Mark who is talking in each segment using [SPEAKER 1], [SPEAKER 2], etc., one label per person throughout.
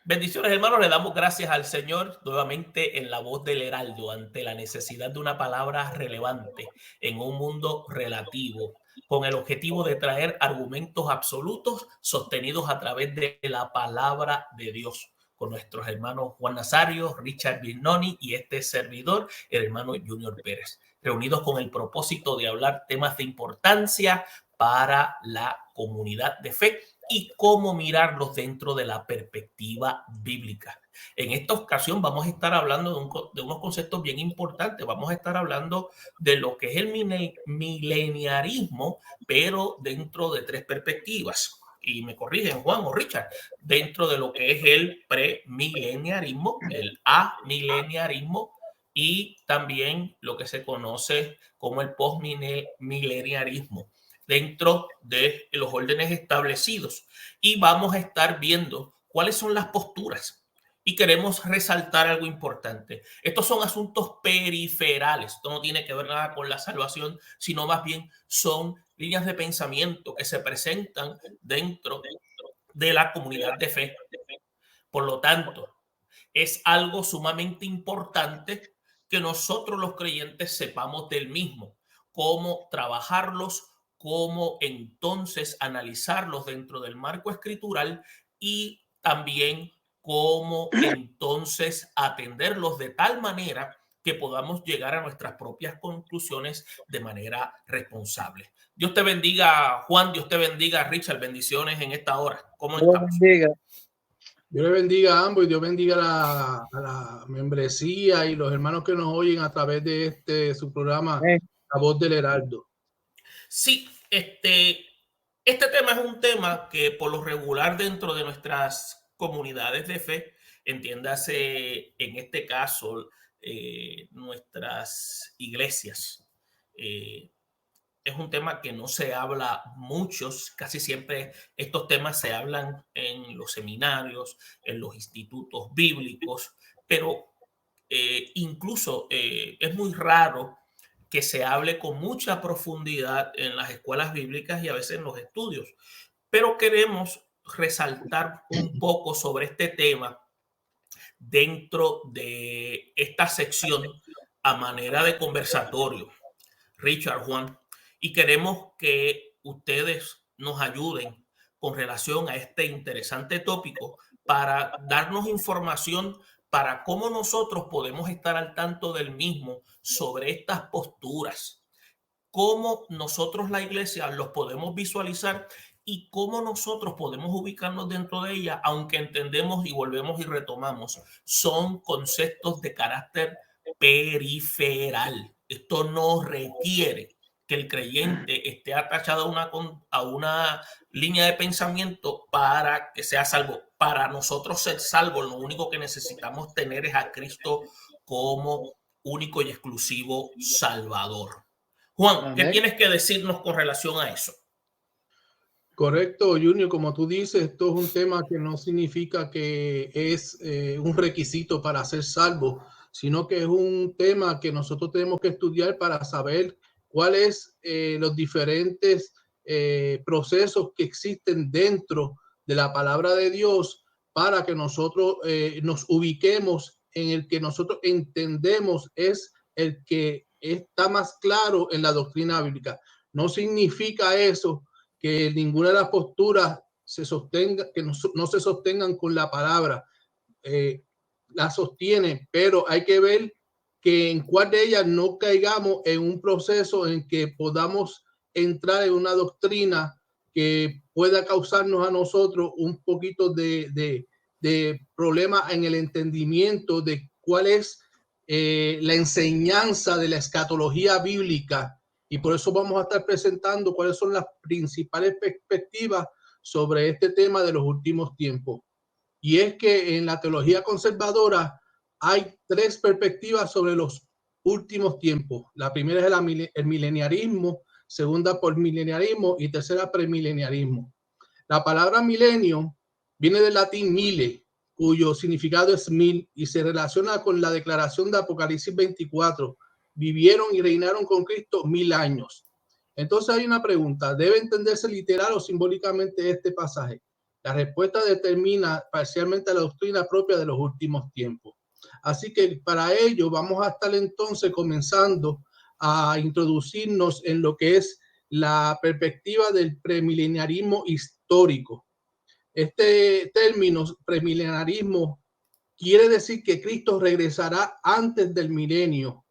[SPEAKER 1] Bendiciones, hermanos. Le damos gracias al Señor nuevamente en la voz del Heraldo ante la necesidad de una palabra relevante en un mundo relativo, con el objetivo de traer argumentos absolutos sostenidos a través de la palabra de Dios, con nuestros hermanos Juan Nazario, Richard Birnoni y este servidor, el hermano Junior Pérez, reunidos con el propósito de hablar temas de importancia para la comunidad de fe y cómo mirarlos dentro de la perspectiva bíblica. En esta ocasión vamos a estar hablando de unos conceptos bien importantes. Vamos a estar hablando de lo que es el mileniarismo, pero dentro de tres perspectivas. Y me corrigen Juan o Richard, dentro de lo que es el premileniarismo, el amileniarismo y también lo que se conoce como el postmileniarismo dentro de los órdenes establecidos, y vamos a estar viendo cuáles son las posturas. Y queremos resaltar algo importante. Estos son asuntos periferales. Esto no tiene que ver nada con la salvación, sino más bien son líneas de pensamiento que se presentan dentro de la comunidad de fe. Por lo tanto, es algo sumamente importante que nosotros los creyentes sepamos del mismo, cómo trabajarlos, cómo entonces analizarlos dentro del marco escritural y también cómo entonces atenderlos de tal manera que podamos llegar a nuestras propias conclusiones de manera responsable. Dios te bendiga, Juan, Dios te bendiga, Richard, bendiciones en esta hora. ¿Cómo estamos?
[SPEAKER 2] Dios le bendiga a ambos y Dios bendiga a la membresía y los hermanos que nos oyen a través de su programa La Voz del Heraldo.
[SPEAKER 1] Sí, este tema es un tema que por lo regular dentro de nuestras comunidades de fe, entiéndase en este caso nuestras iglesias, es un tema que no se habla muchos, casi siempre estos temas se hablan en los seminarios, en los institutos bíblicos, pero incluso es muy raro que se hable con mucha profundidad en las escuelas bíblicas y a veces en los estudios. Pero queremos resaltar un poco sobre este tema dentro de esta sección a manera de conversatorio. Richard, Juan, y queremos que ustedes nos ayuden con relación a este interesante tópico para darnos información para cómo nosotros podemos estar al tanto del mismo sobre estas posturas, cómo nosotros la iglesia los podemos visualizar y cómo nosotros podemos ubicarnos dentro de ella, aunque entendemos y volvemos y retomamos, son conceptos de carácter periferal. Esto no requiere que el creyente esté atachado a una línea de pensamiento para que sea salvo. Para nosotros ser salvos, lo único que necesitamos tener es a Cristo como único y exclusivo Salvador. Juan, ¿qué tienes que decirnos con relación a eso?
[SPEAKER 2] Correcto, Junior, como tú dices, esto es un tema que no significa que es un requisito para ser salvo, sino que es un tema que nosotros tenemos que estudiar para saber cuáles los diferentes procesos que existen dentro de la palabra de Dios para que nosotros nos ubiquemos en el que nosotros entendemos es el que está más claro en la doctrina bíblica. No significa eso que ninguna de las posturas se sostenga, que no se sostengan con la palabra, la sostiene, pero hay que ver que en cuál de ellas no caigamos en un proceso en que podamos entrar en una doctrina que pueda causarnos a nosotros un poquito de problema en el entendimiento de cuál es la enseñanza de la escatología bíblica. Y por eso vamos a estar presentando cuáles son las principales perspectivas sobre este tema de los últimos tiempos. Y es que en la teología conservadora hay tres perspectivas sobre los últimos tiempos. La primera es el mileniarismo, segunda por mileniarismo y tercera premileniarismo. La palabra milenio viene del latín mille, cuyo significado es mil y se relaciona con la declaración de Apocalipsis 24. Vivieron y reinaron con Cristo 1000 años. Entonces hay una pregunta, ¿debe entenderse literal o simbólicamente este pasaje? La respuesta determina parcialmente la doctrina propia de los últimos tiempos. Así que para ello vamos a estar entonces comenzando a introducirnos en lo que es la perspectiva del premileniarismo histórico. Este término premileniarismo quiere decir que Cristo regresará antes del milenio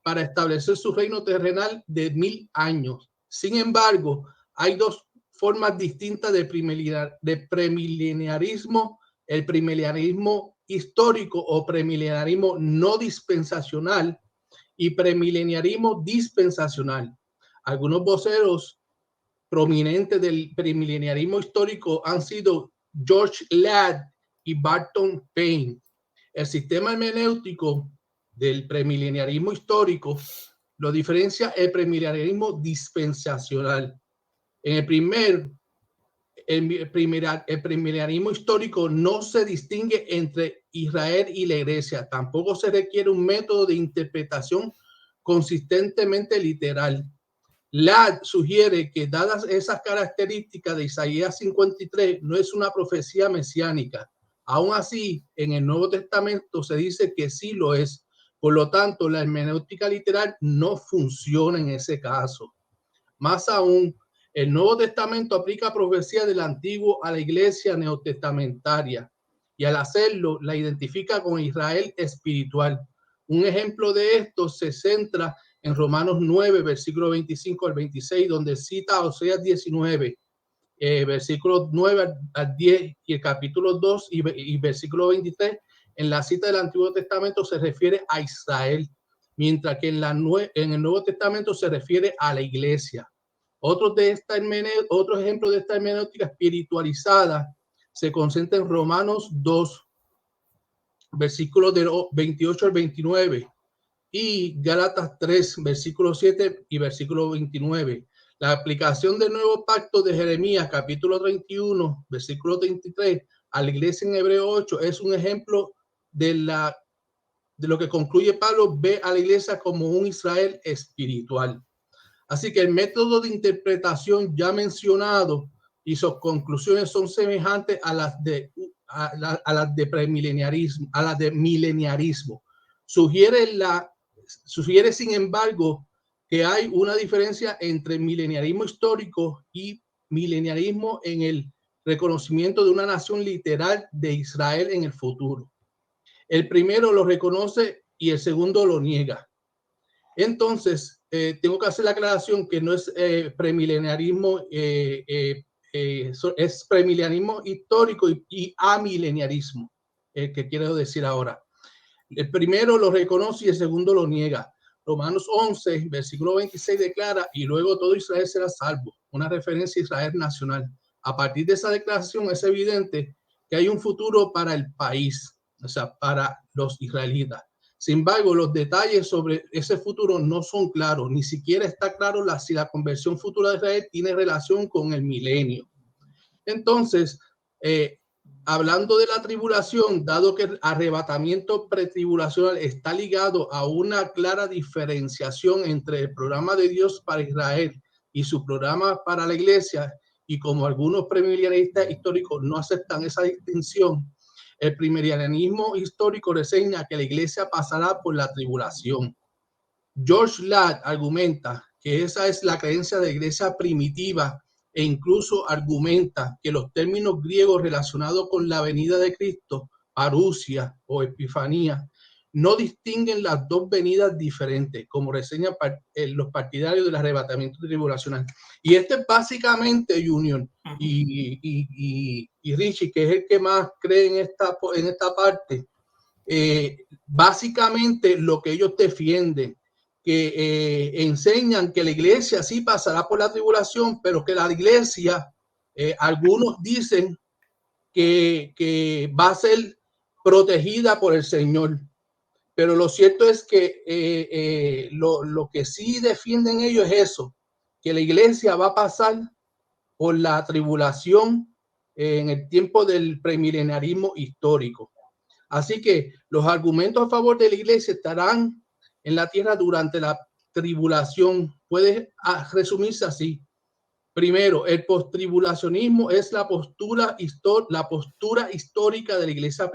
[SPEAKER 2] para establecer su reino terrenal de 1000 años. Sin embargo, hay dos formas distintas de premileniarismo: el premileniarismo histórico o premileniarismo no dispensacional y premileniarismo dispensacional. Algunos voceros prominentes del premileniarismo histórico han sido George Ladd y Barton Payne. El sistema hermenéutico del premileniarismo histórico lo diferencia el premileniarismo dispensacional. En el premileniarismo histórico no se distingue entre Israel y la iglesia. Tampoco se requiere un método de interpretación consistentemente literal. Ladd sugiere que, dadas esas características de Isaías 53, no es una profecía mesiánica. Aún así, en el Nuevo Testamento se dice que sí lo es. Por lo tanto, la hermenéutica literal no funciona en ese caso. Más aún, el Nuevo Testamento aplica profecía del Antiguo a la iglesia neotestamentaria y al hacerlo la identifica con Israel espiritual. Un ejemplo de esto se centra en Romanos 9, versículo 25 al 26, donde cita a Oseas 19, versículos 9 al 10 y el capítulo 2 y versículo 23. En la cita del Antiguo Testamento se refiere a Israel, mientras que en el Nuevo Testamento se refiere a la iglesia. Otros ejemplos de esta hermenéutica espiritualizada se concentra en Romanos 2, versículos de 28 al 29, y Gálatas 3, versículo 7 y versículo 29. La aplicación del nuevo pacto de Jeremías, capítulo 31, versículo 33, a la iglesia en Hebreo 8 es un ejemplo de lo que concluye Pablo: ve a la iglesia como un Israel espiritual. Así que el método de interpretación ya mencionado y sus conclusiones son semejantes a las de premileniarismo, a las de mileniarismo. Sugiere, sin embargo, que hay una diferencia entre mileniarismo histórico y mileniarismo en el reconocimiento de una nación literal de Israel en el futuro. El primero lo reconoce y el segundo lo niega. Entonces, tengo que hacer la aclaración que no es premileniarismo, es premileniarismo histórico y amileniarismo, que quiero decir ahora. El primero lo reconoce y el segundo lo niega. Romanos 11, versículo 26 declara: y luego todo Israel será salvo, una referencia a Israel nacional. A partir de esa declaración es evidente que hay un futuro para el país, o sea, para los israelitas. Sin embargo, los detalles sobre ese futuro no son claros, ni siquiera está claro si la conversión futura de Israel tiene relación con el milenio. Entonces, hablando de la tribulación, dado que el arrebatamiento pretribulacional está ligado a una clara diferenciación entre el programa de Dios para Israel y su programa para la iglesia, y como algunos premileniaristas históricos no aceptan esa distinción, el premileniarismo histórico reseña que la iglesia pasará por la tribulación. George Ladd argumenta que esa es la creencia de la iglesia primitiva e incluso argumenta que los términos griegos relacionados con la venida de Cristo, parusia o epifanía, no distinguen las dos venidas diferentes, como reseñan los partidarios del arrebatamiento tribulacional. Y este es básicamente, Junior y Richie, que es el que más cree en esta parte, básicamente lo que ellos defienden, que enseñan que la iglesia sí pasará por la tribulación, pero que la iglesia, algunos dicen que va a ser protegida por el Señor. Pero lo cierto es que lo que sí defienden ellos es eso, que la iglesia va a pasar por la tribulación en el tiempo del premileniarismo histórico. Así que los argumentos a favor de la iglesia estarán en la tierra durante la tribulación. Puede resumirse así: Primero, el postribulacionismo es la postura histórica de la iglesia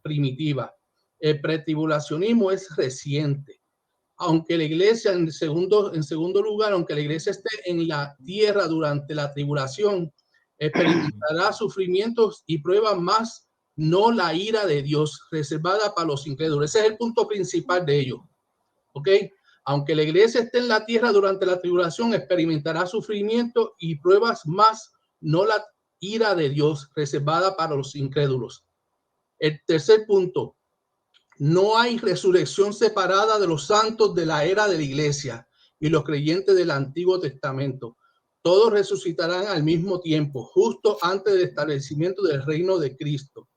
[SPEAKER 2] primitiva. El pretribulacionismo es reciente. Aunque la iglesia, en segundo lugar, aunque la iglesia esté en la tierra durante la tribulación, experimentará sufrimientos y pruebas más, no la ira de Dios reservada para los incrédulos. Ese es el punto principal de ello. ¿Ok? Aunque la iglesia esté en la tierra durante la tribulación, experimentará sufrimiento y pruebas más, no la ira de Dios reservada para los incrédulos. El tercer punto, no hay resurrección separada de los santos de la era de la iglesia y los creyentes del Antiguo Testamento. Todos resucitarán al mismo tiempo, justo antes del establecimiento del reino de Cristo.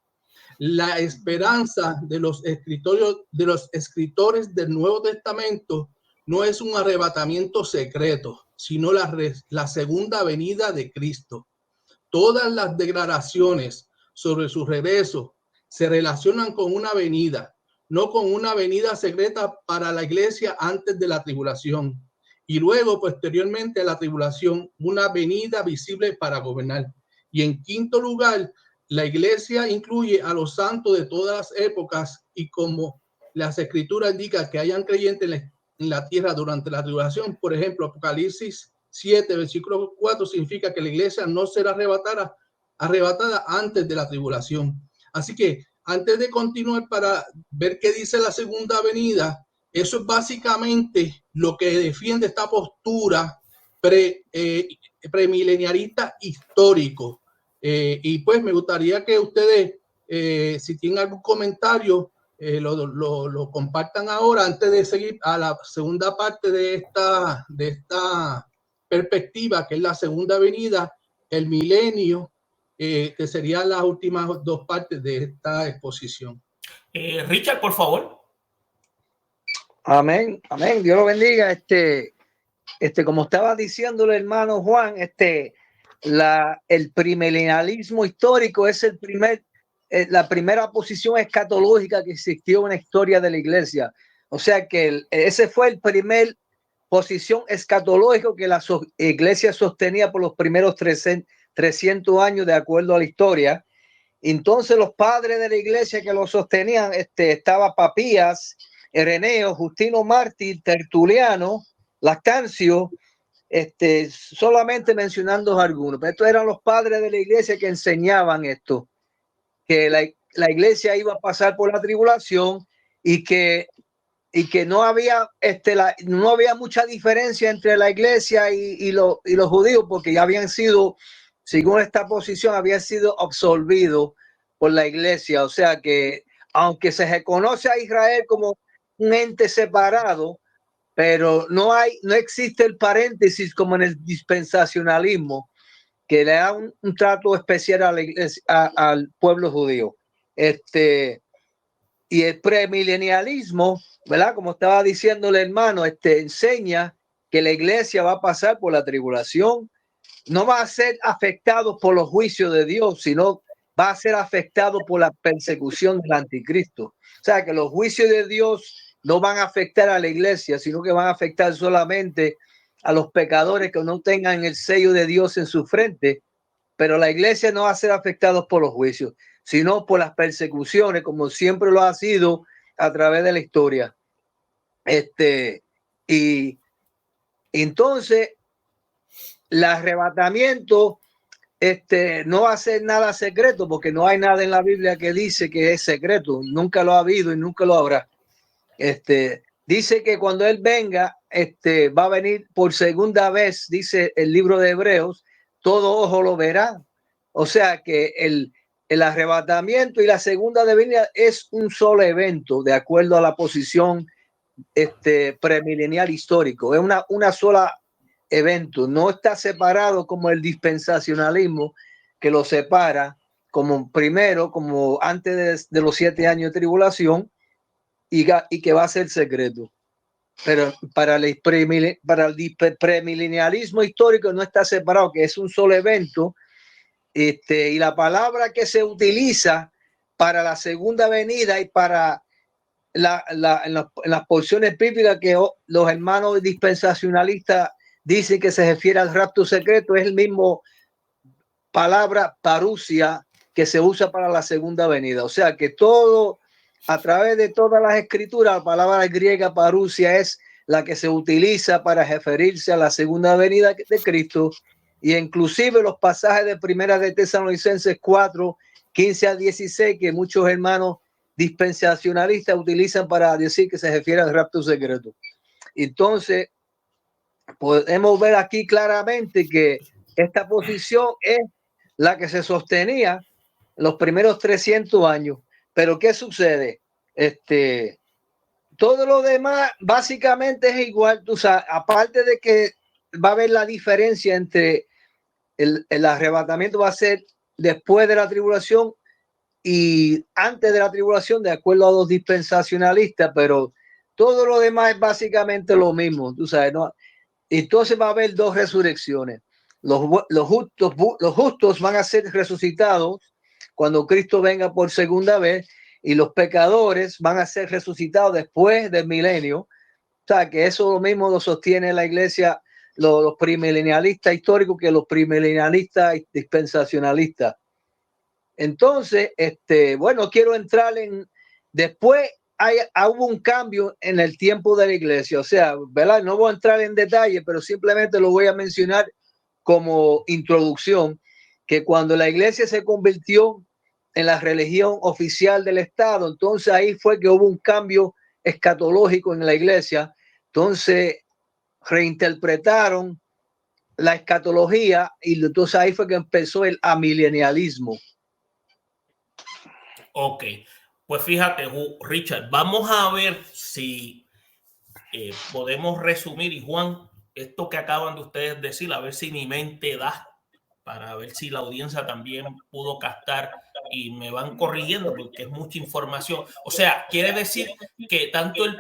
[SPEAKER 2] La esperanza de los escritores del Nuevo Testamento no es un arrebatamiento secreto, sino la segunda venida de Cristo. Todas las declaraciones sobre su regreso se relacionan con una venida, no con una venida secreta para la iglesia antes de la tribulación y luego posteriormente a la tribulación, una venida visible para gobernar. Y en quinto lugar, la iglesia incluye a los santos de todas las épocas y como las escrituras indican que hayan creyentes en la tierra durante la tribulación. Por ejemplo, Apocalipsis 7, versículo 4 significa que la iglesia no será arrebatada antes de la tribulación. Así que antes de continuar para ver qué dice la segunda venida, eso es básicamente lo que defiende esta postura premilenialista histórico. Y pues me gustaría que ustedes, si tienen algún comentario, lo compartan ahora antes de seguir a la segunda parte de esta perspectiva, que es la segunda venida, el milenio, que serían las últimas dos partes de esta exposición.
[SPEAKER 1] Richard, por favor.
[SPEAKER 3] Amén, amén. Dios lo bendiga. Como estaba diciendo el hermano Juan, el premilenialismo histórico es la primera posición escatológica que existió en la historia de la iglesia. O sea que ese fue el primer posición escatológica que la iglesia sostenía por los primeros 300 años de acuerdo a la historia. Entonces los padres de la iglesia que lo sostenían, estaba Papías, Ireneo, Justino Mártir, Tertuliano, Lactancio, solamente mencionando algunos. Pero estos eran los padres de la iglesia que enseñaban esto, que la iglesia iba a pasar por la tribulación y que no había, no había mucha diferencia entre la iglesia y los judíos, porque ya habían sido, según esta posición, habían sido absolvidos por la iglesia. O sea que, aunque se reconoce a Israel como un ente separado, pero no existe el paréntesis como en el dispensacionalismo, que le da un trato especial a la iglesia, al pueblo judío. Y el premilenialismo, ¿verdad? Como estaba diciendo el hermano, enseña que la iglesia va a pasar por la tribulación, no va a ser afectado por los juicios de Dios, sino va a ser afectado por la persecución del anticristo. O sea, que los juicios de Dios no van a afectar a la iglesia, sino que van a afectar solamente a los pecadores que no tengan el sello de Dios en su frente, pero la iglesia no va a ser afectada por los juicios, sino por las persecuciones, como siempre lo ha sido a través de la historia. Y entonces el arrebatamiento no va a ser nada secreto, porque no hay nada en la Biblia que dice que es secreto. Nunca lo ha habido y nunca lo habrá. Dice que cuando él venga, va a venir por segunda vez, dice el libro de Hebreos, todo ojo lo verá. O sea que el arrebatamiento y la segunda venida es un solo evento, de acuerdo a la posición premilenial histórico. Es una sola evento, no está separado como el dispensacionalismo, que lo separa como primero, como antes de los 7 años de tribulación, y que va a ser secreto. Pero para el premilenialismo histórico no está separado, que es un solo evento. Y la palabra que se utiliza para la segunda venida y para en las porciones bíblicas que los hermanos dispensacionalistas dice que se refiere al rapto secreto, es el mismo palabra parusia que se usa para la segunda venida. O sea que todo, a través de todas las escrituras, la palabra griega parusia es la que se utiliza para referirse a la segunda venida de Cristo, y inclusive los pasajes de Primera de Tesalonicenses 4, 15 a 16, que muchos hermanos dispensacionalistas utilizan para decir que se refiere al rapto secreto. Entonces, podemos ver aquí claramente que esta posición es la que se sostenía los primeros 300 años. Pero ¿qué sucede? Todo lo demás básicamente es igual. O sea, aparte de que va a haber la diferencia entre el arrebatamiento va a ser después de la tribulación y antes de la tribulación, de acuerdo a los dispensacionalistas, pero todo lo demás es básicamente lo mismo, tú sabes, ¿no? Entonces va a haber dos resurrecciones. Los justos van a ser resucitados cuando Cristo venga por segunda vez, y los pecadores van a ser resucitados después del milenio. O sea, que eso lo mismo lo sostiene la iglesia, los premilenialistas históricos, que los premilenialistas dispensacionalistas. Entonces, bueno, quiero entrar en, después hubo un cambio en el tiempo de la iglesia, o sea, ¿verdad? No voy a entrar en detalle, pero simplemente lo voy a mencionar como introducción, que cuando la iglesia se convirtió en la religión oficial del Estado, entonces ahí fue que hubo un cambio escatológico en la iglesia. Entonces reinterpretaron la escatología, y entonces ahí fue que empezó el amilenialismo.
[SPEAKER 1] Ok, pues fíjate, Richard, vamos a ver si podemos resumir, y Juan, esto que acaban de ustedes decir, a ver si mi mente da, para ver si la audiencia también pudo captar y me van corrigiendo, porque es mucha información. O sea, quiere decir que tanto el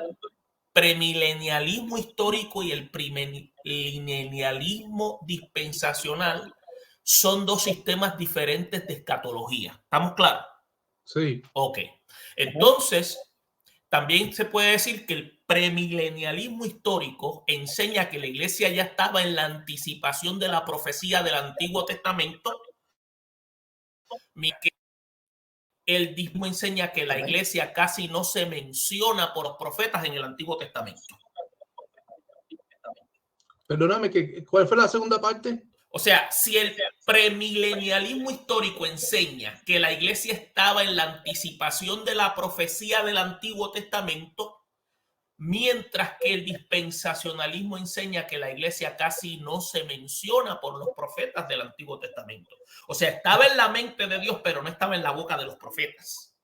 [SPEAKER 1] premilenialismo histórico y el premilenialismo dispensacional son dos sistemas diferentes de escatología. ¿Estamos claros?
[SPEAKER 2] Sí.
[SPEAKER 1] Ok. Entonces, también se puede decir que el premilenialismo histórico enseña que la iglesia ya estaba en la anticipación de la profecía del Antiguo Testamento, mientras que el dismo enseña que la iglesia casi no se menciona por los profetas en el Antiguo Testamento.
[SPEAKER 2] Perdóname, ¿cuál fue la segunda parte?
[SPEAKER 1] O sea, si el premilenialismo histórico enseña que la iglesia estaba en la anticipación de la profecía del Antiguo Testamento, mientras que el dispensacionalismo enseña que la iglesia casi no se menciona por los profetas del Antiguo Testamento. O sea, estaba en la mente de Dios, pero no estaba en la boca de los profetas.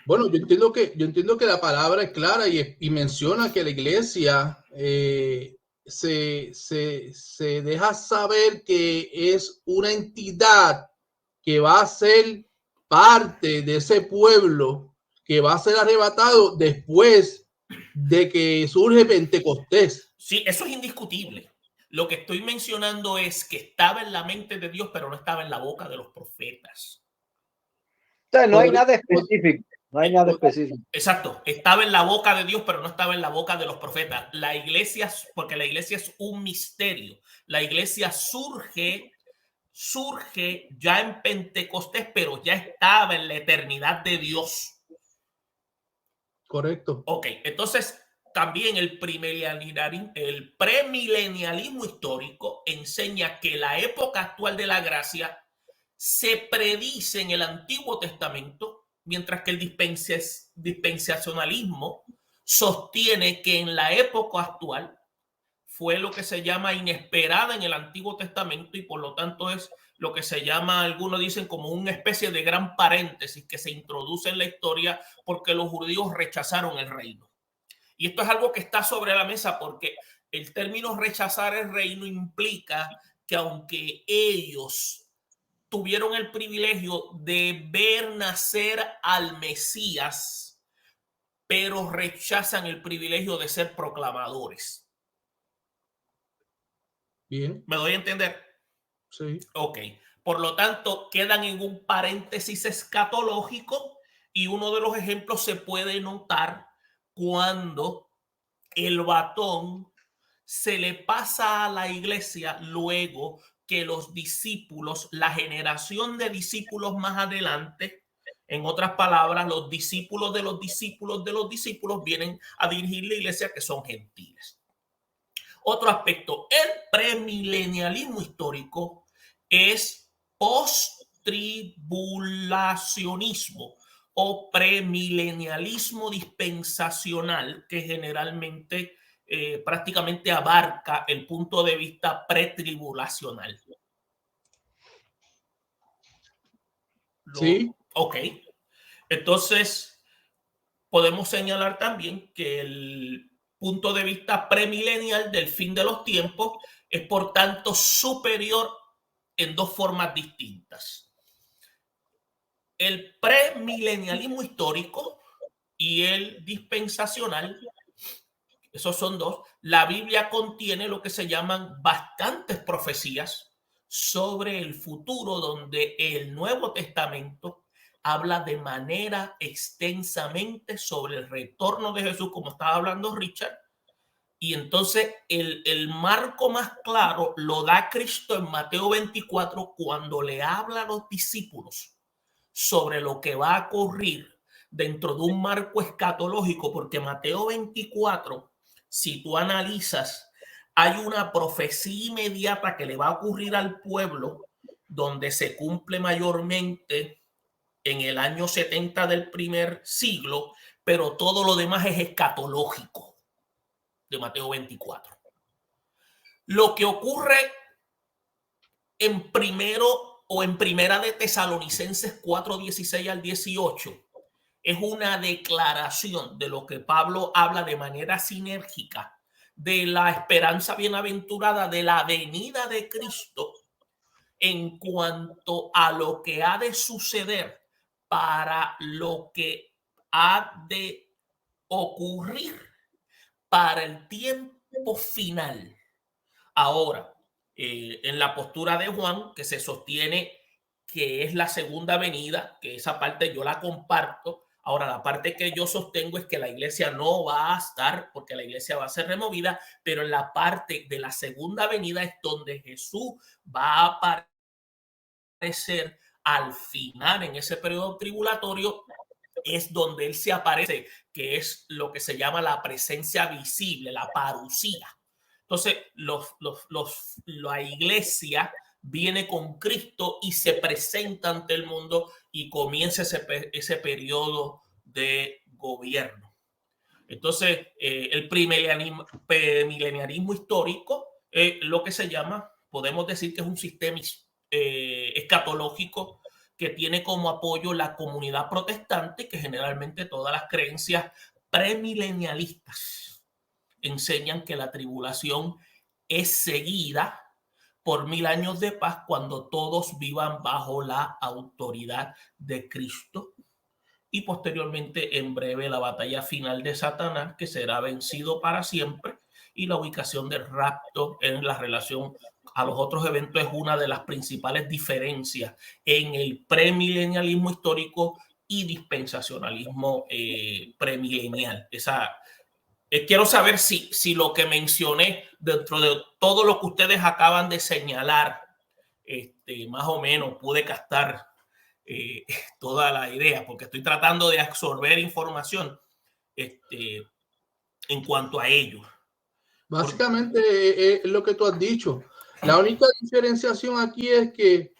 [SPEAKER 2] Bueno, yo entiendo que la palabra es clara y menciona que la iglesia se deja saber que es una entidad que va a ser parte de ese pueblo que va a ser arrebatado después de que surge Pentecostés.
[SPEAKER 1] Sí, eso es indiscutible. Lo que estoy mencionando es que estaba en la mente de Dios, pero no estaba en la boca de los profetas.
[SPEAKER 3] Entonces, no hay nada específico. No hay nada específico.
[SPEAKER 1] Exacto. Estaba en la boca de Dios, pero no estaba en la boca de los profetas. La iglesia, porque la iglesia es un misterio. La iglesia surge ya en Pentecostés, pero ya estaba en la eternidad de Dios.
[SPEAKER 2] Correcto.
[SPEAKER 1] Ok, entonces también el premilenialismo histórico enseña que la época actual de la gracia se predice en el Antiguo Testamento, mientras que el dispensacionalismo sostiene que en la época actual fue lo que se llama inesperada en el Antiguo Testamento, y por lo tanto es lo que se llama, algunos dicen, como una especie de gran paréntesis que se introduce en la historia porque los judíos rechazaron el reino. Y esto es algo que está sobre la mesa, porque el término rechazar el reino implica que aunque ellos tuvieron el privilegio de ver nacer al Mesías, pero rechazan el privilegio de ser proclamadores.
[SPEAKER 2] Bien.
[SPEAKER 1] ¿Me doy a entender?
[SPEAKER 2] Sí.
[SPEAKER 1] Ok. Por lo tanto, quedan en un paréntesis escatológico, y uno de los ejemplos se puede notar cuando el batón se le pasa a la iglesia luego que los discípulos, la generación de discípulos más adelante, en otras palabras, los discípulos de los discípulos de los discípulos vienen a dirigir la iglesia, que son gentiles. Otro aspecto, el premilenialismo histórico es post-tribulacionismo o premilenialismo dispensacional, que generalmente prácticamente abarca el punto de vista pretribulacional.
[SPEAKER 2] Sí.
[SPEAKER 1] Ok. Entonces, podemos señalar también que el punto de vista premilenial del fin de los tiempos es, por tanto, superior en dos formas distintas. El premilenialismo histórico y el dispensacional, esos son dos. La Biblia contiene lo que se llaman bastantes profecías sobre el futuro, donde el Nuevo Testamento habla de manera extensamente sobre el retorno de Jesús, como estaba hablando Richard. Y entonces el marco más claro lo da Cristo en Mateo 24, cuando le habla a los discípulos sobre lo que va a ocurrir dentro de un marco escatológico, porque Mateo 24, si tú analizas, hay una profecía inmediata que le va a ocurrir al pueblo, donde se cumple mayormente en el año 70 del primer siglo, pero todo lo demás es escatológico de Mateo 24. Lo que ocurre en primero o en primera de Tesalonicenses 4, 16 al 18 es una declaración de lo que Pablo habla de manera sinérgica de la esperanza bienaventurada de la venida de Cristo en cuanto a lo que ha de suceder para lo que ha de ocurrir para el tiempo final. Ahora, en la postura de Juan, que se sostiene que es la segunda venida, que esa parte yo la comparto. Ahora, la parte que yo sostengo es que la iglesia no va a estar, porque la iglesia va a ser removida, pero en la parte de la segunda venida es donde Jesús va a aparecer al final, en ese periodo tribulatorio, es donde él se aparece, que es lo que se llama la presencia visible, la parusía. Entonces, la iglesia viene con Cristo y se presenta ante el mundo y comienza ese periodo de gobierno. Entonces, el premilenialismo histórico, lo que se llama, podemos decir que es un sistema escatológico que tiene como apoyo la comunidad protestante, que generalmente todas las creencias premilenialistas enseñan que la tribulación es seguida por 1000 años de paz cuando todos vivan bajo la autoridad de Cristo, y posteriormente en breve la batalla final de Satanás, que será vencido para siempre, y la ubicación del rapto en la relación a los otros eventos es una de las principales diferencias en el premilenialismo histórico y dispensacionalismo premilenial. Quiero saber si lo que mencioné dentro de todo lo que ustedes acaban de señalar, más o menos pude captar toda la idea, porque estoy tratando de absorber información en cuanto a ello.
[SPEAKER 2] Básicamente es lo que tú has dicho. La única diferenciación aquí es que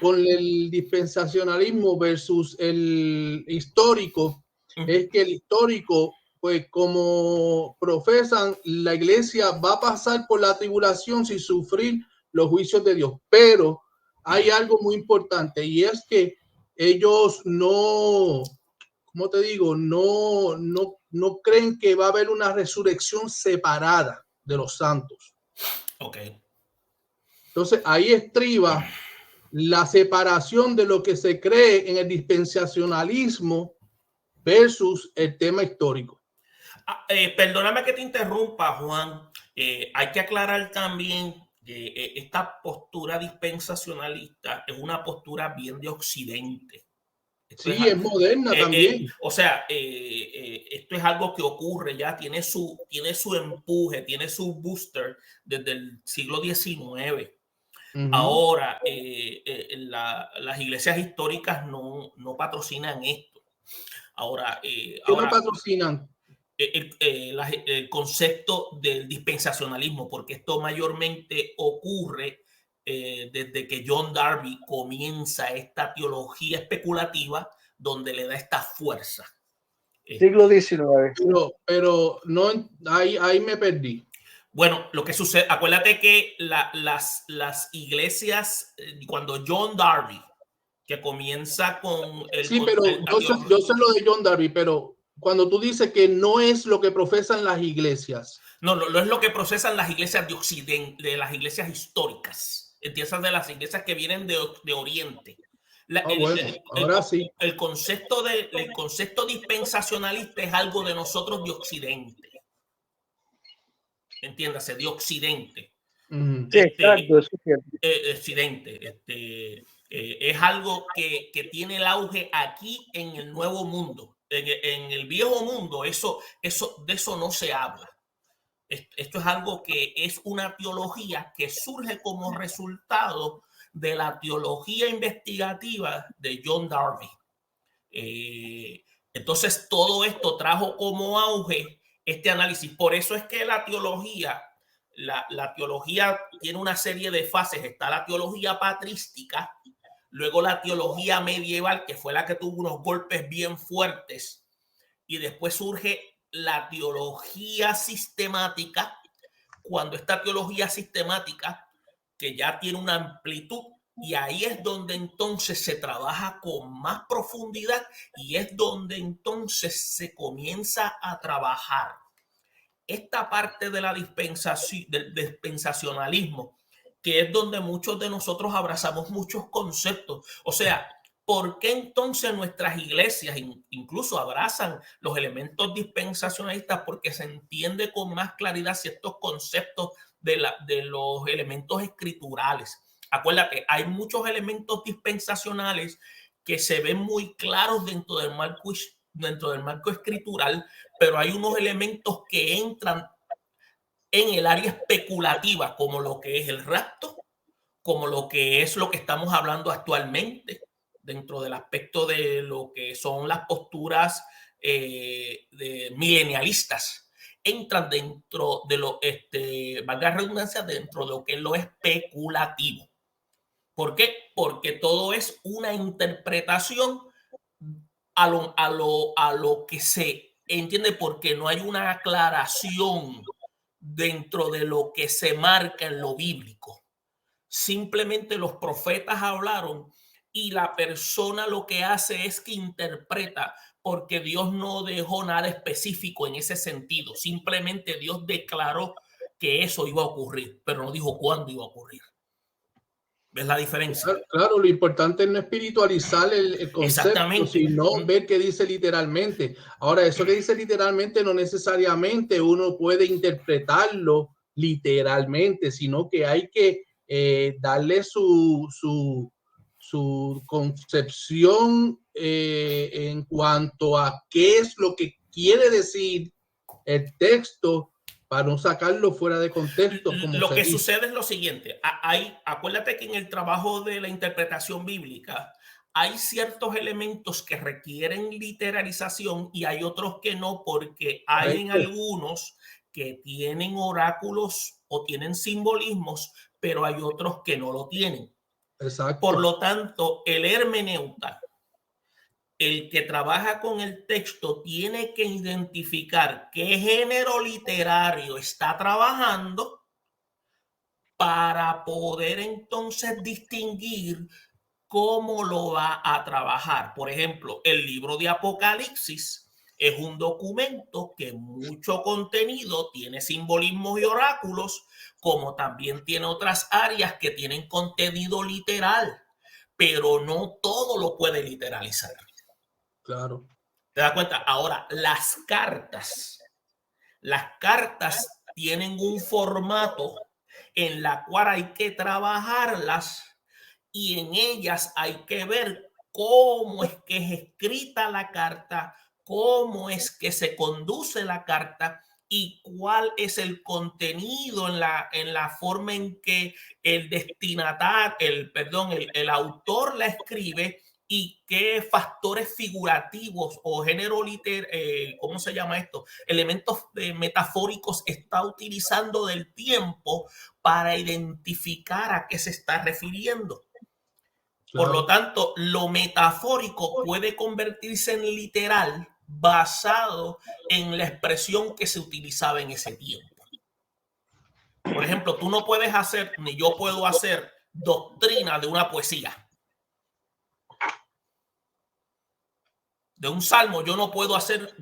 [SPEAKER 2] con el dispensacionalismo versus el histórico, es que el histórico, pues como profesan, la iglesia va a pasar por la tribulación sin sufrir los juicios de Dios. Pero hay algo muy importante, y es que ellos no, ¿cómo te digo? No creen que va a haber una resurrección separada de los santos.
[SPEAKER 1] Ok.
[SPEAKER 2] Entonces ahí estriba la separación de lo que se cree en el dispensacionalismo versus el tema histórico.
[SPEAKER 1] Perdóname que te interrumpa, Juan. Hay que aclarar también que esta postura dispensacionalista es una postura bien de Occidente.
[SPEAKER 2] Sí, es moderna también.
[SPEAKER 1] O sea, esto es algo que ocurre ya, tiene su empuje, tiene su booster desde el siglo XIX. Ahora, las iglesias históricas no patrocinan esto. Ahora,
[SPEAKER 2] ¿Qué no patrocinan?
[SPEAKER 1] El concepto del dispensacionalismo, porque esto mayormente ocurre desde que John Darby comienza esta teología especulativa donde le da esta fuerza.
[SPEAKER 3] Siglo XIX.
[SPEAKER 2] Pero no, ahí me perdí.
[SPEAKER 1] Bueno, lo que sucede, acuérdate que las iglesias, cuando John Darby, que comienza con el...
[SPEAKER 2] Sí, pero yo sé lo de John Darby, pero cuando tú dices que no es lo que profesan las iglesias.
[SPEAKER 1] No es lo que procesan las iglesias de Occidente, de las iglesias históricas, empiezan de las iglesias que vienen de Oriente. El concepto dispensacionalista es algo de nosotros de Occidente. Entiéndase, de Occidente.
[SPEAKER 3] Sí, exacto, eso es
[SPEAKER 1] Occidente. Es algo que tiene el auge aquí en el Nuevo Mundo. En el Viejo Mundo, de eso no se habla. Esto es algo que es una teología que surge como resultado de la teología investigativa de John Darby. Entonces, todo esto trajo como auge este análisis. Por eso es que la teología tiene una serie de fases. Está la teología patrística, luego la teología medieval, que fue la que tuvo unos golpes bien fuertes, y después surge la teología sistemática, cuando esta teología sistemática, que ya tiene una amplitud, y ahí es donde entonces se trabaja con más profundidad y es donde entonces se comienza a trabajar esta parte de la dispensación, del dispensacionalismo, que es donde muchos de nosotros abrazamos muchos conceptos. O sea, ¿por qué entonces nuestras iglesias incluso abrazan los elementos dispensacionalistas? Porque se entiende con más claridad ciertos conceptos de los elementos escriturales. Acuérdate, hay muchos elementos dispensacionales que se ven muy claros dentro del marco escritural, pero hay unos elementos que entran en el área especulativa, como lo que es el rapto, como lo que es lo que estamos hablando actualmente, dentro del aspecto de lo que son las posturas milenialistas. Entran dentro de lo, valga la redundancia, dentro de lo que es lo especulativo. ¿Por qué? Porque todo es una interpretación a lo que se entiende, porque no hay una aclaración dentro de lo que se marca en lo bíblico. Simplemente los profetas hablaron y la persona lo que hace es que interpreta, porque Dios no dejó nada específico en ese sentido. Simplemente Dios declaró que eso iba a ocurrir, pero no dijo cuándo iba a ocurrir. ¿Ves la diferencia?
[SPEAKER 2] Claro, lo importante es no espiritualizar el concepto, sino ver qué dice literalmente. Ahora, eso que dice literalmente no necesariamente uno puede interpretarlo literalmente, sino que hay que darle su concepción en cuanto a qué es lo que quiere decir el texto, para no sacarlo fuera de contexto.
[SPEAKER 1] Lo que sucede es lo siguiente. Acuérdate que en el trabajo de la interpretación bíblica hay ciertos elementos que requieren literalización y hay otros que no, porque hay en algunos que tienen oráculos o tienen simbolismos, pero hay otros que no lo tienen.
[SPEAKER 2] Exacto.
[SPEAKER 1] Por lo tanto, el hermeneuta, el que trabaja con el texto, tiene que identificar qué género literario está trabajando para poder entonces distinguir cómo lo va a trabajar. Por ejemplo, el libro de Apocalipsis es un documento que mucho contenido tiene simbolismos y oráculos, como también tiene otras áreas que tienen contenido literal, pero no todo lo puede literalizar.
[SPEAKER 2] Claro.
[SPEAKER 1] ¿Te das cuenta? Ahora, las cartas tienen un formato en la cual hay que trabajarlas y en ellas hay que ver cómo es que es escrita la carta, cómo es que se conduce la carta y cuál es el contenido en la forma en que el destinatario, el autor la escribe y qué factores figurativos o género ¿cómo se llama esto? Elementos metafóricos está utilizando del tiempo para identificar a qué se está refiriendo. Por lo tanto, lo metafórico puede convertirse en literal basado en la expresión que se utilizaba en ese tiempo. Por ejemplo, tú no puedes hacer, ni yo puedo hacer doctrina de una poesía. De un salmo yo no puedo hacer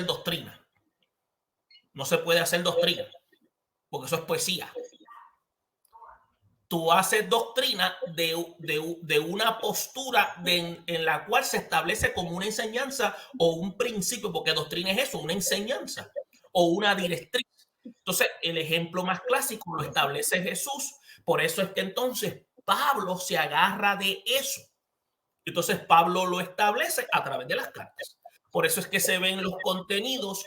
[SPEAKER 1] doctrina. No se puede hacer doctrina, porque eso es poesía. Tú haces doctrina de una postura en la cual se establece como una enseñanza o un principio, porque doctrina es eso, una enseñanza o una directriz. Entonces, el ejemplo más clásico lo establece Jesús. Por eso es que entonces Pablo se agarra de eso. Entonces, Pablo lo establece a través de las cartas. Por eso es que se ven los contenidos,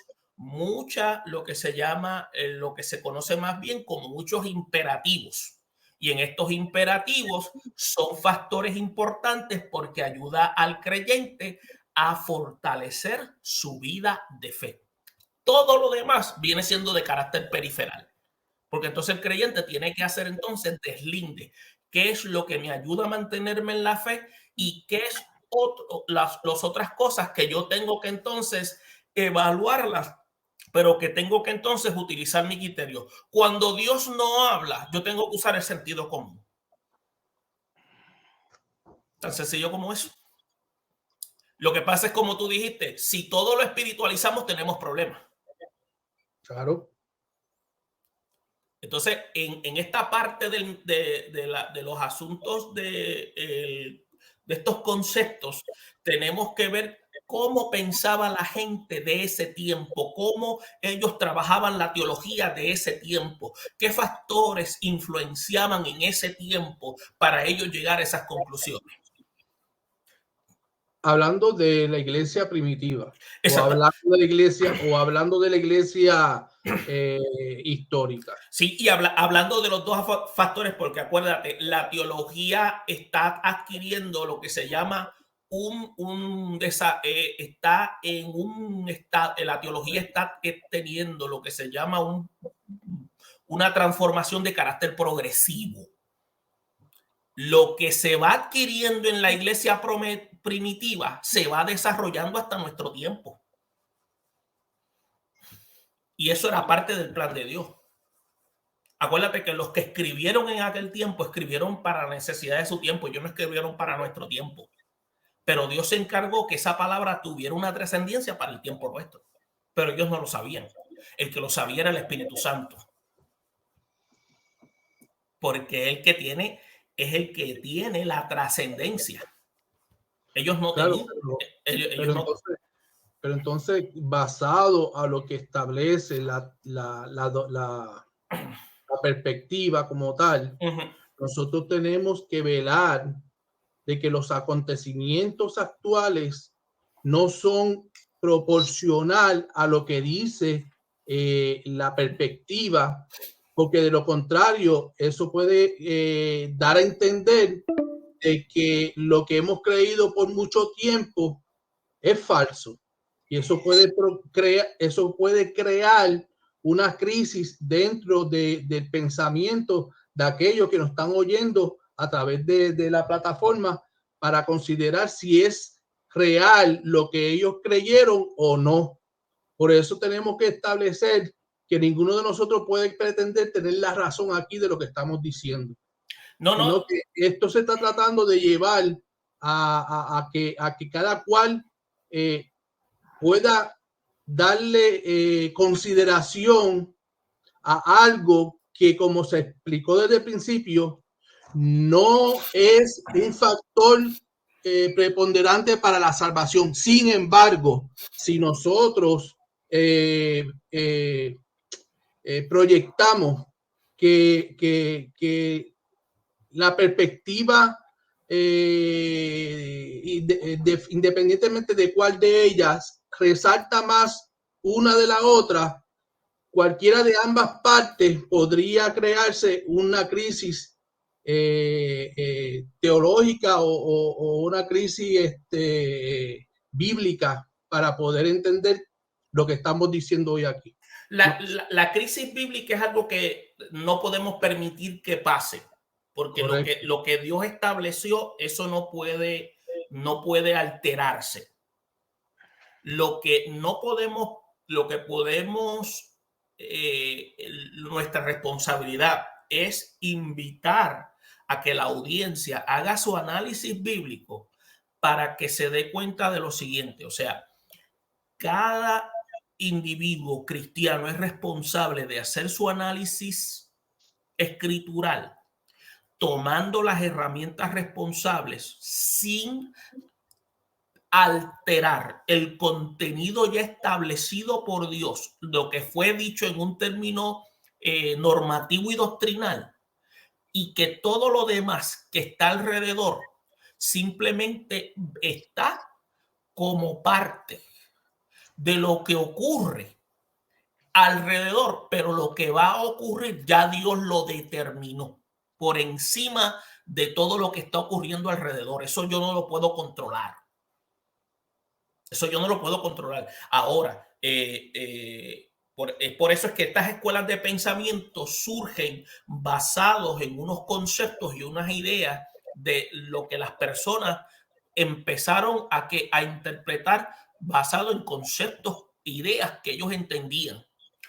[SPEAKER 1] lo que se llama, lo que se conoce más bien como muchos imperativos. Y en estos imperativos son factores importantes porque ayuda al creyente a fortalecer su vida de fe. Todo lo demás viene siendo de carácter periferal, porque entonces el creyente tiene que hacer entonces deslinde. ¿Qué es lo que me ayuda a mantenerme en la fe? ¿Y qué es las otras cosas que yo tengo que entonces evaluarlas, pero que tengo que entonces utilizar mi criterio? Cuando Dios no habla, yo tengo que usar el sentido común. Tan sencillo como eso. Lo que pasa es, como tú dijiste, si todo lo espiritualizamos, tenemos problemas.
[SPEAKER 2] Claro.
[SPEAKER 1] Entonces, en esta parte de los asuntos de estos conceptos, tenemos que ver cómo pensaba la gente de ese tiempo, cómo ellos trabajaban la teología de ese tiempo, qué factores influenciaban en ese tiempo para ellos llegar a esas conclusiones.
[SPEAKER 2] Hablando de la iglesia primitiva,
[SPEAKER 1] Exacto.
[SPEAKER 2] o hablando de la iglesia histórica.
[SPEAKER 1] Sí, y hablando de los dos factores, porque acuérdate, la teología está adquiriendo lo que se llama la teología está teniendo lo que se llama una transformación de carácter progresivo. Lo que se va adquiriendo en la iglesia primitiva se va desarrollando hasta nuestro tiempo. Y eso era parte del plan de Dios. Acuérdate que los que escribieron en aquel tiempo escribieron para la necesidad de su tiempo. Ellos no escribieron para nuestro tiempo. Pero Dios se encargó que esa palabra tuviera una trascendencia para el tiempo nuestro. Pero ellos no lo sabían. El que lo sabía era el Espíritu Santo. Porque es el que tiene la trascendencia. Ellos no tenían.
[SPEAKER 2] Pero entonces, basado a lo que establece la perspectiva como tal, nosotros tenemos que velar de que los acontecimientos actuales no son proporcional a lo que dice la perspectiva, porque de lo contrario, eso puede dar a entender de que lo que hemos creído por mucho tiempo es falso. Y eso puede crear una crisis dentro del pensamiento de aquellos que nos están oyendo a través de la plataforma, para considerar si es real lo que ellos creyeron o no. Por eso tenemos que establecer que ninguno de nosotros puede pretender tener la razón aquí de lo que estamos diciendo. Sino que esto se está tratando de llevar a que cada cual pueda darle consideración a algo que, como se explicó desde el principio, no es un factor preponderante para la salvación. Sin embargo, si nosotros proyectamos que la perspectiva independientemente de cuál de ellas resalta más una de la otra, cualquiera de ambas partes podría crearse una crisis teológica o una crisis bíblica para poder entender lo que estamos diciendo hoy aquí.
[SPEAKER 1] La crisis bíblica es algo que no podemos permitir que pase, porque lo que Dios estableció, eso no puede alterarse. Lo que podemos, nuestra responsabilidad es invitar a que la audiencia haga su análisis bíblico para que se dé cuenta de lo siguiente. O sea, cada individuo cristiano es responsable de hacer su análisis escritural, tomando las herramientas responsables sin alterar el contenido ya establecido por Dios, lo que fue dicho en un término normativo y doctrinal, y que todo lo demás que está alrededor simplemente está como parte de lo que ocurre alrededor, pero lo que va a ocurrir ya Dios lo determinó por encima de todo lo que está ocurriendo alrededor. Eso yo no lo puedo controlar. Eso yo no lo puedo controlar. Ahora, por eso es que estas escuelas de pensamiento surgen basados en unos conceptos y unas ideas de lo que las personas empezaron a interpretar basado en conceptos, ideas que ellos entendían.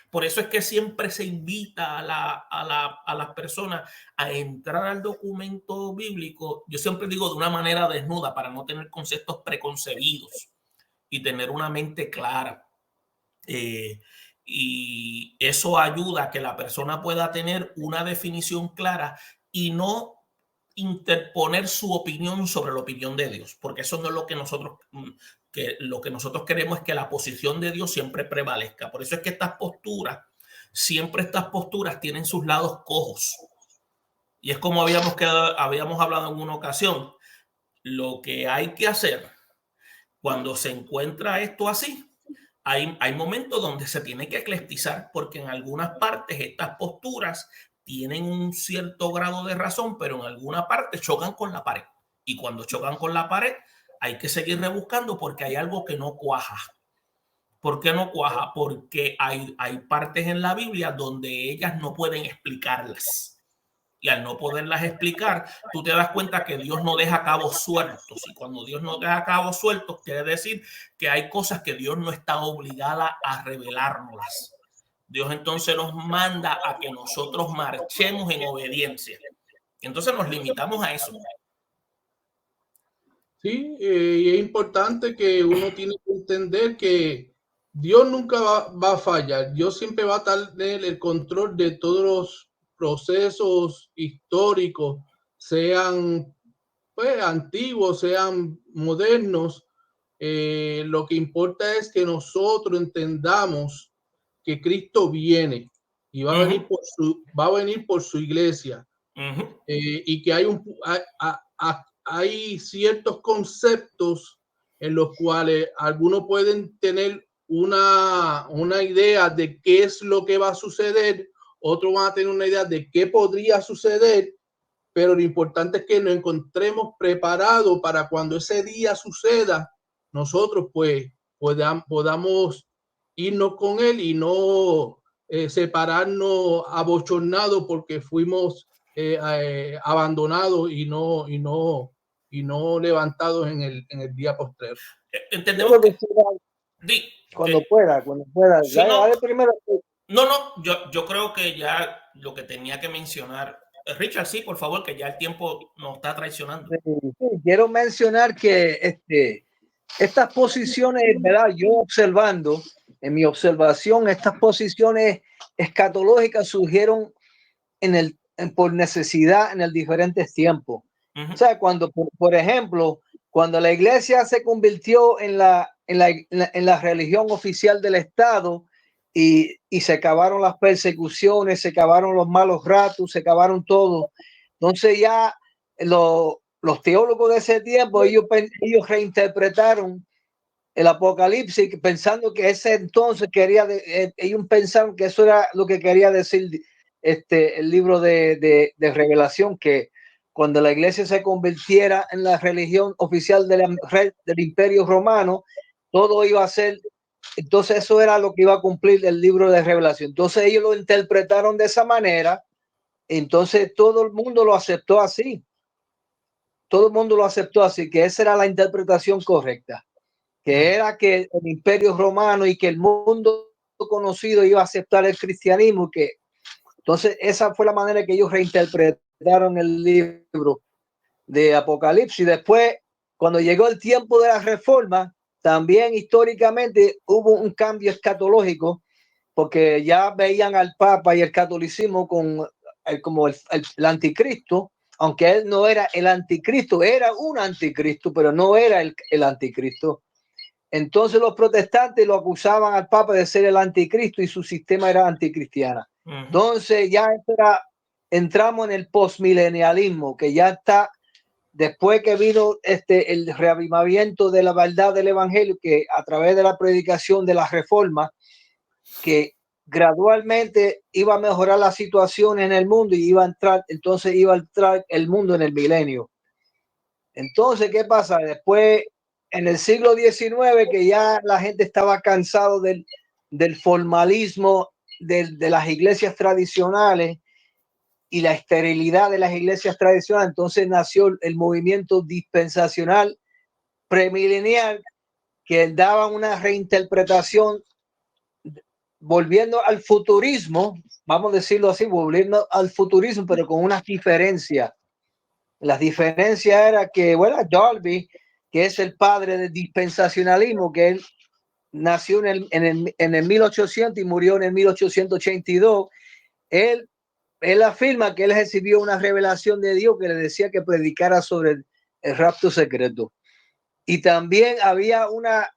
[SPEAKER 1] Por eso es que siempre se invita a las personas a entrar al documento bíblico, yo siempre digo de una manera desnuda para no tener conceptos preconcebidos y tener una mente clara. Y eso ayuda a que la persona pueda tener una definición clara y no interponer su opinión sobre la opinión de Dios, porque eso no es lo que nosotros queremos, es que la posición de Dios siempre prevalezca. Por eso es que estas posturas tienen sus lados cojos. Y es como habíamos hablado en una ocasión, lo que hay que hacer cuando se encuentra esto así, hay momentos donde se tiene que eclectizar, porque en algunas partes estas posturas tienen un cierto grado de razón, pero en alguna parte chocan con la pared. Y cuando chocan con la pared, hay que seguir rebuscando porque hay algo que no cuaja. ¿Por qué no cuaja? Porque hay partes en la Biblia donde ellas no pueden explicarlas. Y al no poderlas explicar, tú te das cuenta que Dios no deja cabos sueltos. Y cuando Dios no deja cabos sueltos, quiere decir que hay cosas que Dios no está obligada a revelárnoslas. Dios entonces nos manda a que nosotros marchemos en obediencia. Entonces nos limitamos a eso.
[SPEAKER 2] Sí, y es importante que uno tiene que entender que Dios nunca va a fallar. Dios siempre va a tener el control de todos los procesos históricos, sean pues antiguos, sean modernos. Lo que importa es que nosotros entendamos que Cristo viene y va a venir por su iglesia. Y que hay ciertos conceptos en los cuales algunos pueden tener una idea de qué es lo que va a suceder, otros van a tener una idea de qué podría suceder, pero lo importante es que nos encontremos preparados para cuando ese día suceda, nosotros pues podamos irnos con él y no separarnos abochornados porque fuimos abandonados y no levantados en el día postrero.
[SPEAKER 1] Entendemos que
[SPEAKER 3] cuando pueda.
[SPEAKER 1] Sí, yo creo que ya lo que tenía que mencionar, Richard, sí, por favor, que ya el tiempo nos está traicionando.
[SPEAKER 3] Sí, quiero mencionar que estas posiciones, ¿verdad? Yo observando, en mi observación, estas posiciones escatológicas surgieron por necesidad en el diferentes tiempos. O sea, cuando, por ejemplo, cuando la iglesia se convirtió en la religión oficial del Estado y se acabaron las persecuciones, se acabaron los malos ratos, se acabaron todo. Entonces ya los teólogos de ese tiempo, ellos reinterpretaron el Apocalipsis pensando que ese entonces ellos pensaron que eso era lo que quería decir el libro de Revelación, que cuando la iglesia se convirtiera en la religión oficial del Imperio Romano, todo iba a ser, entonces eso era lo que iba a cumplir el libro de Revelación. Entonces ellos lo interpretaron de esa manera, entonces todo el mundo lo aceptó así. Todo el mundo lo aceptó así, que esa era la interpretación correcta, que era que el Imperio Romano y que el mundo conocido iba a aceptar el cristianismo, que entonces esa fue la manera que ellos reinterpretaron el libro de Apocalipsis. Después, cuando llegó el tiempo de la Reforma, también históricamente hubo un cambio escatológico, porque ya veían al Papa y el catolicismo como el anticristo, aunque él no era el anticristo, era un anticristo, pero no era el anticristo. Entonces los protestantes lo acusaban al Papa de ser el anticristo y su sistema era anticristiana. Entonces ya entramos en el postmilenialismo, que ya está después que vino el reavivamiento de la verdad del evangelio, que a través de la predicación de la reforma, que gradualmente iba a mejorar la situación en el mundo y iba a entrar el mundo en el milenio. Entonces, ¿qué pasa? Después, en el siglo XIX, que ya la gente estaba cansado del formalismo de las iglesias tradicionales y la esterilidad de las iglesias tradicionales, entonces nació el movimiento dispensacional premilenial, que daba una reinterpretación volviendo al futurismo, vamos a decirlo así, volviendo al futurismo, pero con unas diferencias. La diferencia era que, bueno, Darby, que es el padre del dispensacionalismo, que él nació en el 1800 y murió en el 1882, él afirma que él recibió una revelación de Dios que le decía que predicara sobre el rapto secreto. Y también había una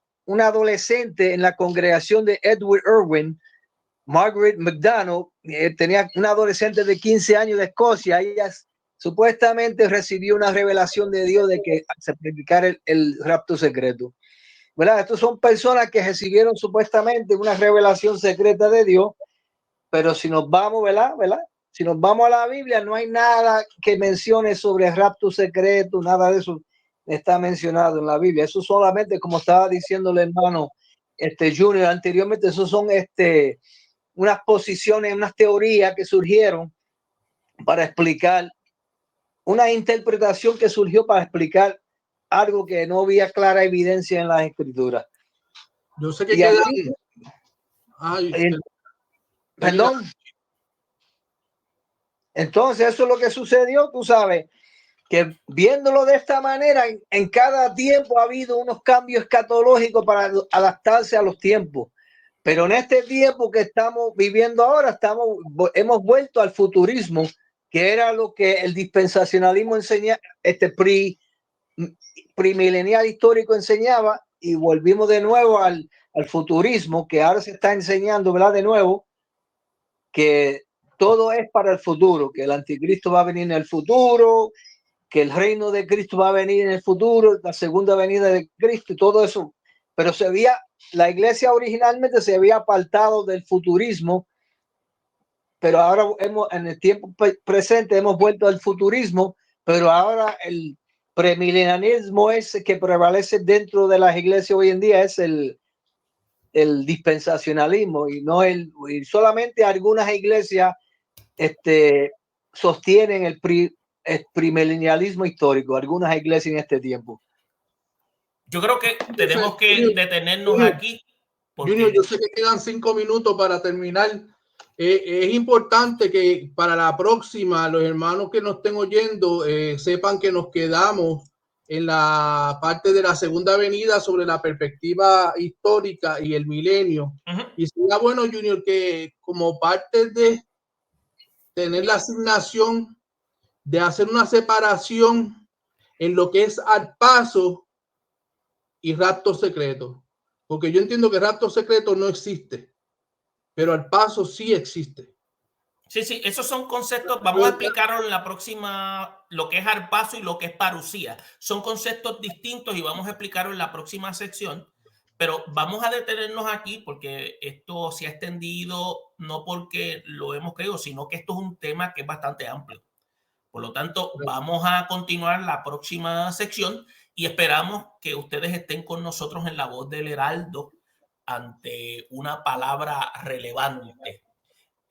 [SPEAKER 3] adolescente en la congregación de Edward Irwin, Margaret McDonald, tenía una adolescente de 15 años de Escocia. Ella supuestamente recibió una revelación de Dios de que se predicara el rapto secreto. ¿Verdad? Estos son personas que recibieron supuestamente una revelación secreta de Dios, pero si nos vamos, ¿verdad? Si nos vamos a la Biblia, no hay nada que mencione sobre el rapto secreto, nada de eso está mencionado en la Biblia. Eso solamente, como estaba diciendo el hermano Junior anteriormente, eso son unas posiciones, unas teorías que surgieron para explicar, una interpretación que surgió para explicar algo que no había clara evidencia en las escrituras.
[SPEAKER 2] Yo sé que queda...
[SPEAKER 3] Perdón. Entonces eso es lo que sucedió, tú sabes, que viéndolo de esta manera, en cada tiempo ha habido unos cambios escatológicos para adaptarse a los tiempos. Pero en este tiempo que estamos viviendo ahora, hemos vuelto al futurismo, que era lo que el dispensacionalismo enseña, primilenial histórico enseñaba, y volvimos de nuevo al futurismo, que ahora se está enseñando, ¿verdad? De nuevo, que todo es para el futuro, que el anticristo va a venir en el futuro, que el reino de Cristo va a venir en el futuro, la segunda venida de Cristo y todo eso. Pero la iglesia originalmente se había apartado del futurismo, pero ahora en el tiempo presente hemos vuelto al futurismo, pero ahora el premilenialismo es que prevalece dentro de las iglesias hoy en día, es el dispensacionalismo, y y solamente algunas iglesias sostienen el premilenialismo histórico, algunas iglesias en este tiempo.
[SPEAKER 1] Yo creo que tenemos que detenernos aquí.
[SPEAKER 2] Junior, yo sé que quedan 5 minutos para terminar. Es importante que para la próxima los hermanos que nos estén oyendo sepan que nos quedamos en la parte de la segunda venida sobre la perspectiva histórica y el milenio. Y sería bueno, Junior, que como parte de tener la asignación de hacer una separación en lo que es al paso y rapto secreto. Porque yo entiendo que rapto secreto no existe, pero al paso sí existe.
[SPEAKER 1] Sí, esos son conceptos. Vamos a explicarlo en la próxima, lo que es arpazo y lo que es parucía. Son conceptos distintos y vamos a explicarlo en la próxima sección. Pero vamos a detenernos aquí porque esto se ha extendido, no porque lo hemos creído, sino que esto es un tema que es bastante amplio. Por lo tanto, vamos a continuar la próxima sección y esperamos que ustedes estén con nosotros en La Voz del Heraldo ante una palabra relevante.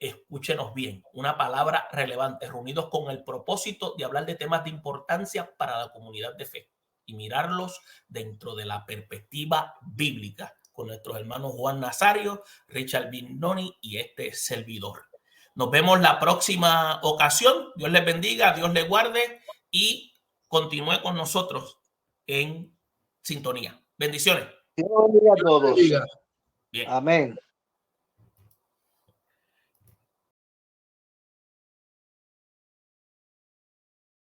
[SPEAKER 1] Escúchenos bien, una palabra relevante, reunidos con el propósito de hablar de temas de importancia para la comunidad de fe y mirarlos dentro de la perspectiva bíblica con nuestros hermanos Juan Nazario, Richard Vignoni y este servidor. Nos vemos la próxima ocasión. Dios les bendiga, Dios les guarde y continúe con nosotros en sintonía. Bendiciones.
[SPEAKER 3] Dios bendiga a todos.
[SPEAKER 2] Bendiga.
[SPEAKER 1] Bien.
[SPEAKER 3] Amén.